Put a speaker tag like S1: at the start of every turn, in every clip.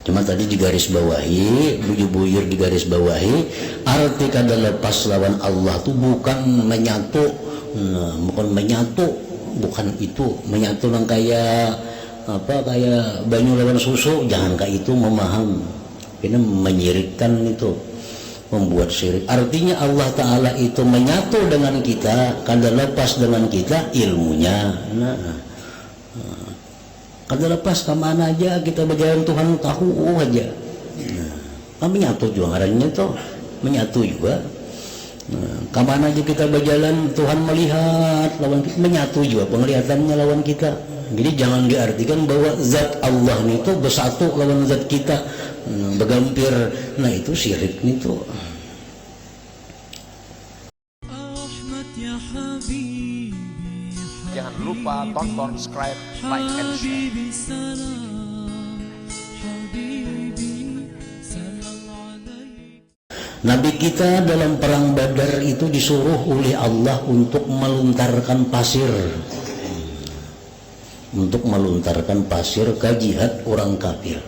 S1: Cuma tadi di garis bawahi, buyur di garis bawahi, arti kada lepas lawan Allah tuh bukan menyatu, bukan itu menyatu yang kayak kayak banyu lawan susu, jangan kayak itu memaham, ini menyirikkan itu, membuat syirik. Artinya Allah Ta'ala itu menyatu dengan kita, kada lepas dengan kita ilmunya. Kada lepas kemana aja kita berjalan Tuhan tahu aja. Kami menyatu juga ngarannya itu menyatu juga. Kemana aja kita berjalan Tuhan melihat lawan kita, menyatu juga penglihatannya lawan kita. Jadi jangan diartikan bahwa zat Allah itu bersatu lawan zat kita, bergampir. Nah itu syirik itu.
S2: Jangan lupa tonton, subscribe, like, and share.
S1: Nabi kita dalam perang Badar itu disuruh oleh Allah untuk melontarkan pasir, untuk melontarkan pasir ke jihad orang kafir.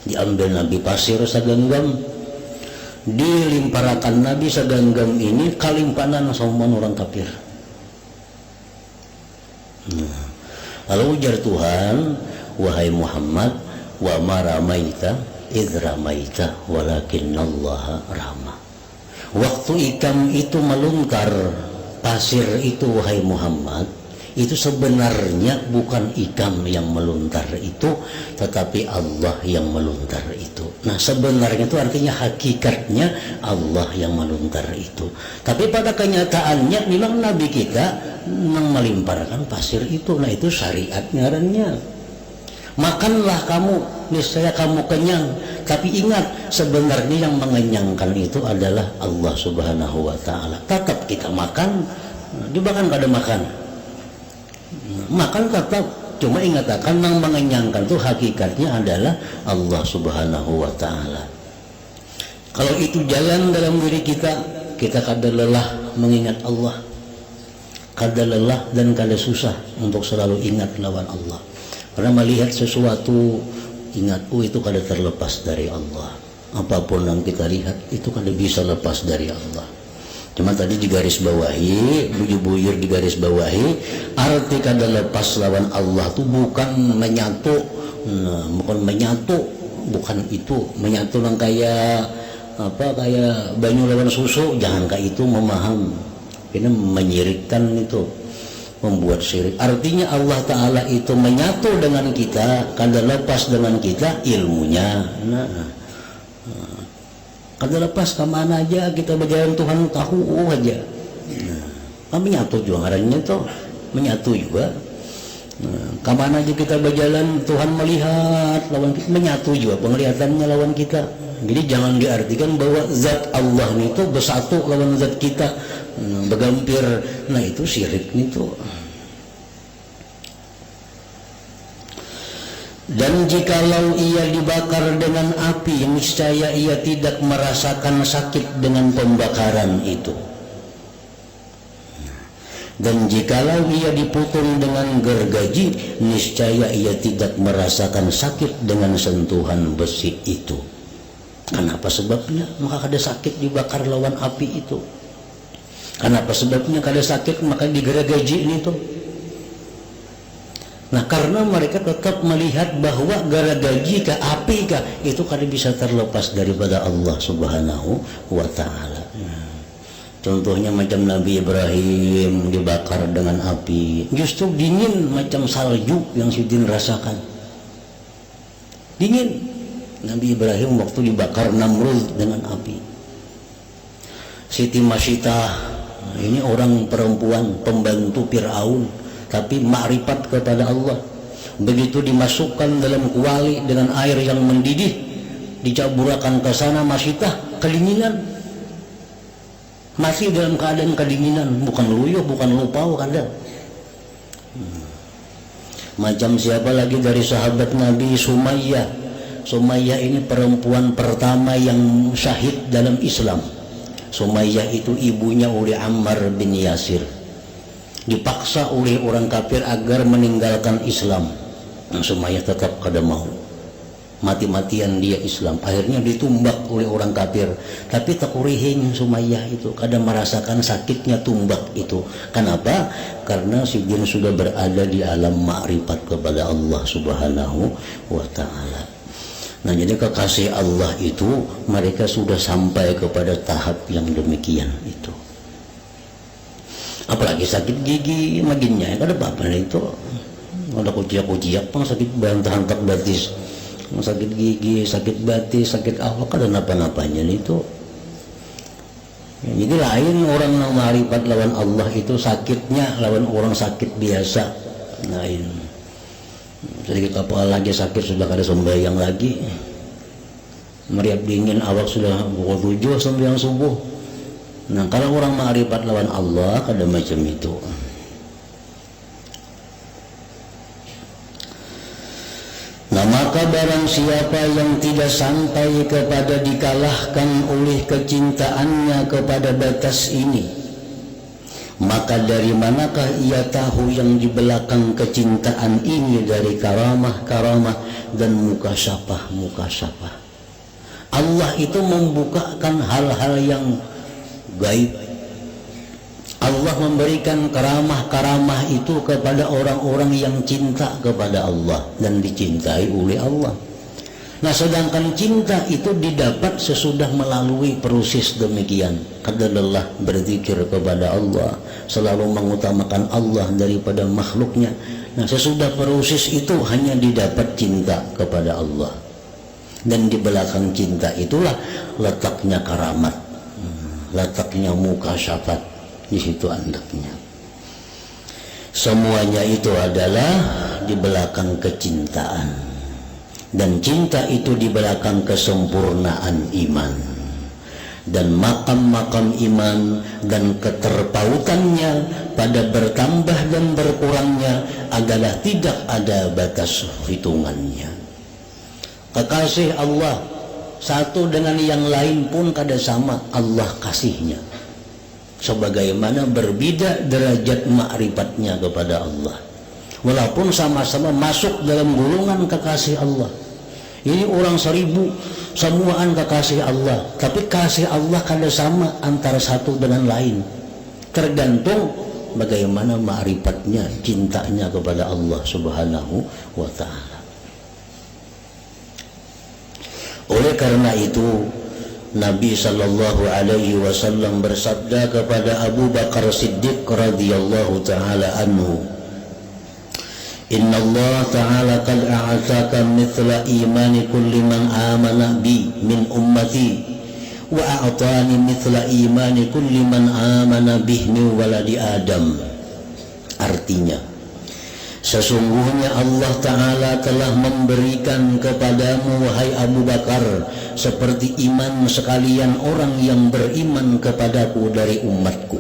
S1: Diambil Nabi pasir saganggam, dilimparakan Nabi saganggam ini kalimpanan sama orang kafir. Lalu ujar Tuhan, wahai Muhammad, wa ma ramaita idh ramaita walakinallaha rama. Waktu ikam itu melontar pasir itu, wahai Muhammad, itu sebenarnya bukan ikam yang melontar itu, tetapi Allah yang melontar itu. Nah sebenarnya itu artinya hakikatnya Allah yang melontar itu. Tapi pada kenyataannya memang Nabi kita melimparkan pasir itu. Nah itu syariat ngarannya. Makanlah kamu, niscaya kamu kenyang. Tapi ingat, sebenarnya yang mengenyangkan itu adalah Allah Subhanahu wa Ta'ala. Tetap kita makan, dibakan kada makan. Makan tetap, cuma ingatakan yang mengenyangkan itu hakikatnya adalah Allah Subhanahu wa Ta'ala. Kalau itu jalan dalam diri kita, kita kada lelah mengingat Allah, kada lelah dan kada susah untuk selalu ingat lawan Allah. Karena melihat sesuatu, ingat, itu kada terlepas dari Allah. Apapun yang kita lihat itu kada bisa lepas dari Allah. Cuma tadi di garis bawahi, buyur di garis bawahi, arti kada lepas lawan Allah tuh bukan menyatu, bukan itu menyatu yang kayak kayak banyu lawan susu, jangan kayak itu memaham, ini menyirikkan itu, membuat syirik. Artinya Allah Ta'ala itu menyatu dengan kita, kada lepas dengan kita ilmunya. Kada lepas kemana aja kita berjalan Tuhan tahu aja. Kami menyatu juga ngarannya itu menyatu juga. Kemana aja kita berjalan Tuhan melihat lawan kita, menyatu juga penglihatannya lawan kita. Jadi jangan diartikan bahwa zat Allah itu bersatu lawan zat kita, bergampir. Nah itu syirik itu. Dan jikalau ia dibakar dengan api, niscaya ia tidak merasakan sakit dengan pembakaran itu. Dan jikalau ia dipotong dengan gergaji, niscaya ia tidak merasakan sakit dengan sentuhan besi itu. Kenapa sebabnya? Maka kada sakit dibakar lawan api itu. Kenapa sebabnya kada sakit maka digergaji itu? Nah karena mereka tetap melihat bahwa gergaji ke api ke itu kada bisa terlepas daripada Allah Subhanahu wa Ta'ala. Contohnya macam Nabi Ibrahim dibakar dengan api, justru dingin macam salju yang Sidin rasakan. Dingin. Nabi Ibrahim waktu dibakar Namrud dengan api. Siti Masyitah ini orang perempuan pembantu Fir'aun, tapi makrifat kepada Allah. Begitu dimasukkan dalam kuali dengan air yang mendidih, dicaburakan ke sana, Masyitah kedinginan, masih dalam keadaan kedinginan, bukan luyuh, bukan lupau kada. Macam siapa lagi dari sahabat Nabi, Sumayyah. Sumayyah ini perempuan pertama yang syahid dalam Islam. Sumayyah itu ibunya oleh Ammar bin Yasir, dipaksa oleh orang kafir agar meninggalkan Islam. Sumayyah tetap kada mau. mati-matian dia Islam, akhirnya ditumbak oleh orang kafir. Tapi takurihin Sumayyah itu kadang merasakan sakitnya tumbak itu. Kenapa? Karena si jin sudah berada di alam ma'rifat kepada Allah Subhanahu wa ta'ala. Nah, jadi kekasih Allah itu mereka sudah sampai kepada tahap yang demikian itu. Apalagi sakit gigi maginnya ada apa-apa itu, ada kuciak-kuciak pang sakit bantahan tak batis, sakit gigi, sakit batis, sakit awak, ada napa-napanya itu. Ya, jadi lain orang yang ma'rifat lawan Allah itu sakitnya lawan orang sakit biasa lain. Sedikit kepala lagi sakit sudah kada sembahyang lagi, meriap dingin awak sudah pukul 7 sembahyang subuh. Nah, kalau orang ma'rifat lawan Allah kada macam itu. Nah, maka barang siapa yang tidak sampai kepada dikalahkan oleh kecintaannya kepada batas ini, maka dari manakah ia tahu yang di belakang kecintaan ini dari karamah-karamah dan mukasyafah. Allah itu membukakan hal-hal yang gaib. Allah memberikan karamah-karamah itu kepada orang-orang yang cinta kepada Allah dan dicintai oleh Allah. Nah, sedangkan cinta itu didapat sesudah melalui proses demikian. Adalah berzikir kepada Allah, selalu mengutamakan Allah daripada makhluknya. Nah, sesudah proses itu hanya didapat cinta kepada Allah. Dan di belakang cinta itulah letaknya karamat, letaknya mukasyafat. Di situ andaknya. Semuanya itu adalah di belakang kecintaan, dan cinta itu di belakang kesempurnaan iman, dan makam-makam iman dan keterpautannya pada bertambah dan berkurangnya adalah tidak ada batas hitungannya. Kekasih Allah satu dengan yang lain pun kada sama Allah kasihnya, sebagaimana berbeda derajat ma'rifatnya kepada Allah, walaupun sama-sama masuk dalam golongan kekasih Allah. Ini orang 1000 semuaan kekasih Allah, tapi kasih Allah kada sama antara satu dengan lain, tergantung bagaimana ma'rifatnya, cintanya kepada Allah Subhanahu wa ta'ala. Oleh karena itu Nabi sallallahu alaihi wasallam bersabda kepada Abu Bakar Siddiq radhiyallahu taala anhu, "Inna Allah taala qad a'ataka mithla imani kulli man amana bi min ummati wa a'tani mithla imani kulli man amana bih min waladi Adam." Artinya, sesungguhnya Allah Ta'ala telah memberikan kepadamu, wahai Abu Bakar, seperti iman sekalian orang yang beriman kepadaku dari umatku,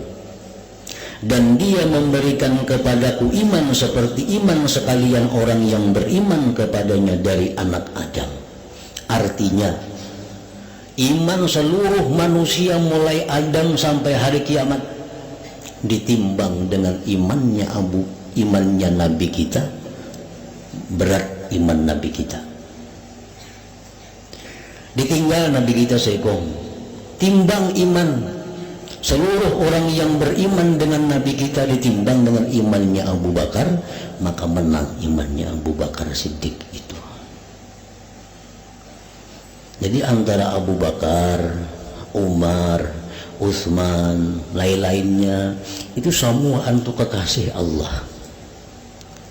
S1: dan dia memberikan kepadaku iman seperti iman sekalian orang yang beriman kepadanya dari anak Adam. Artinya, iman seluruh manusia mulai Adam sampai hari kiamat ditimbang dengan imannya Nabi kita, berat iman Nabi kita. Ditinggal Nabi kita sekong, timbang iman seluruh orang yang beriman dengan Nabi kita ditimbang dengan imannya Abu Bakar, maka menang imannya Abu Bakar Siddiq itu. Jadi antara Abu Bakar, Umar, Utsman, lain-lainnya itu semuaan itu kekasih Allah.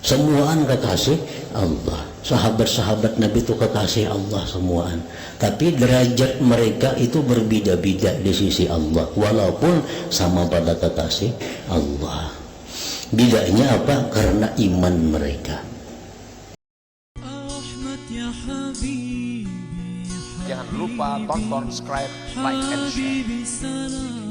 S1: Semuaan kekasih Allah. Sahabat-sahabat Nabi itu kekasih Allah semuaan. Tapi derajat mereka itu berbeda-beda di sisi Allah, walaupun sama pada kekasih Allah. Bedanya apa? Karena iman mereka.
S2: Jangan lupa tonton, subscribe, like, and share.